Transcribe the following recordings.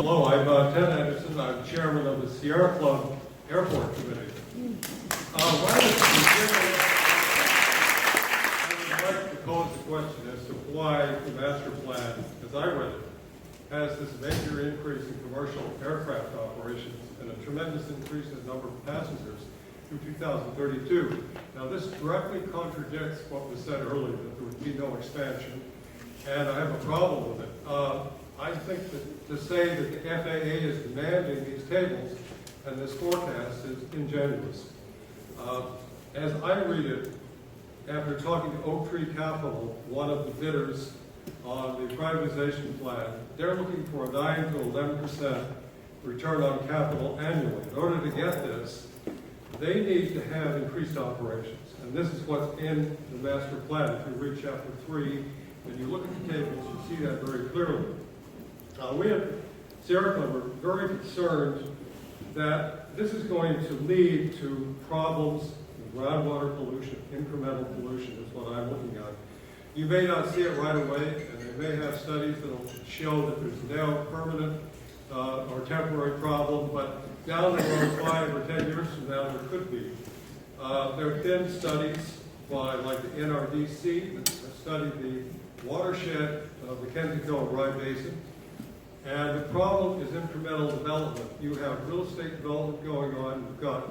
Hello, I'm Ted Anderson. I'm chairman of the Sierra Club Airport Committee. Right at the beginning, I would like to pose a question as to why the master plan, as I read it, has this major increase in commercial aircraft operations and a tremendous increase in the number of passengers through 2032. Now, this directly contradicts what was said earlier, that there would be no expansion, and I have a problem with it. I think that to say that the FAA is demanding these tables and this forecast is ingenuous. As I read it, after talking to Oak Tree Capital, one of the bidders on the privatization plan, they're looking for a 9 to 11% return on capital annually. In order to get this, they need to have increased operations. And this is what's in the master plan. If you read chapter 3 and you look at the tables, you see that very clearly. We at Sierra Club are very concerned that this is going to lead to problems with groundwater pollution. Incremental pollution is what I'm looking at. You may not see it right away, and they may have studies that will show that there's no permanent or temporary problem, but down the road, 5 or 10 years from now, there could be. There have been studies by, like the NRDC, that have studied the watershed of the Kennesaw Basin. And the problem is incremental development. You have real estate development going on. You've got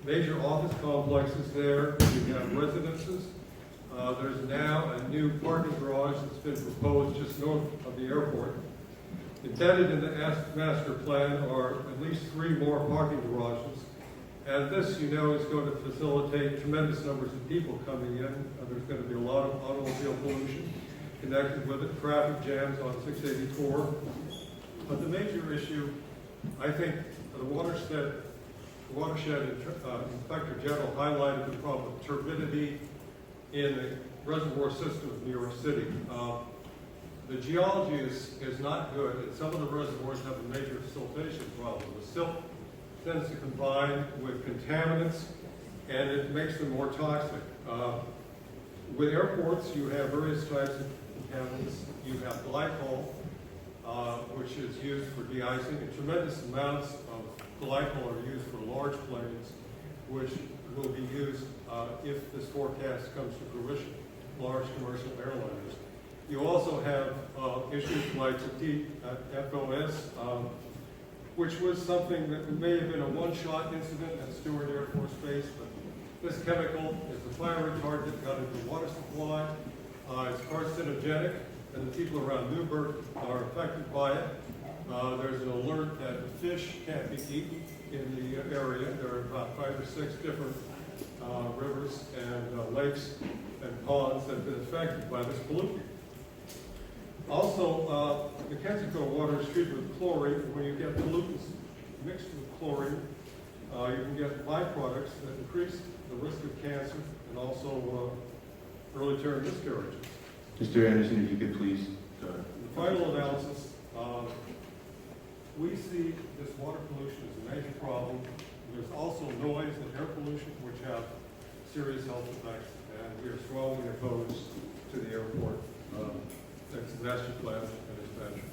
major office complexes there. You have residences. There's now a new parking garage that's been proposed just north of the airport. Embedded in the master plan are at least 3 more parking garages. And this, you know, is going to facilitate tremendous numbers of people coming in. There's going to be a lot of automobile pollution connected with it, traffic jams on 684. But the major issue, I think, the watershed Inspector General highlighted the problem of turbidity in the reservoir system of New York City. The geology is not good, and some of the reservoirs have a major siltation problem. The silt tends to combine with contaminants, and it makes them more toxic. With airports, you have various types of contaminants. You have glycol, which is used for de-icing, and tremendous amounts of glycol are used for large planes, which will be used if this forecast comes to fruition, large commercial airliners. You also have issues like the PFOS, which was something that may have been a one-shot incident at Stewart Air Force Base, but this chemical is a fire retardant that got into the water supply. It's carcinogenic, and the people around Newburgh are affected by it. There's an alert that fish can't be eaten in the area. There are about 5 or 6 different rivers and lakes and ponds that have been affected by this pollutant. Also, the Kennesaw water is treated with chlorine, and when you get pollutants mixed with chlorine, you can get byproducts that increase the risk of cancer and also early term miscarriages. Mr. Anderson, if you could please. The final analysis, we see this water pollution as a major problem. There's also noise and air pollution, which have serious health effects, and we are strongly opposed to the airport. That's the master plan and expansion.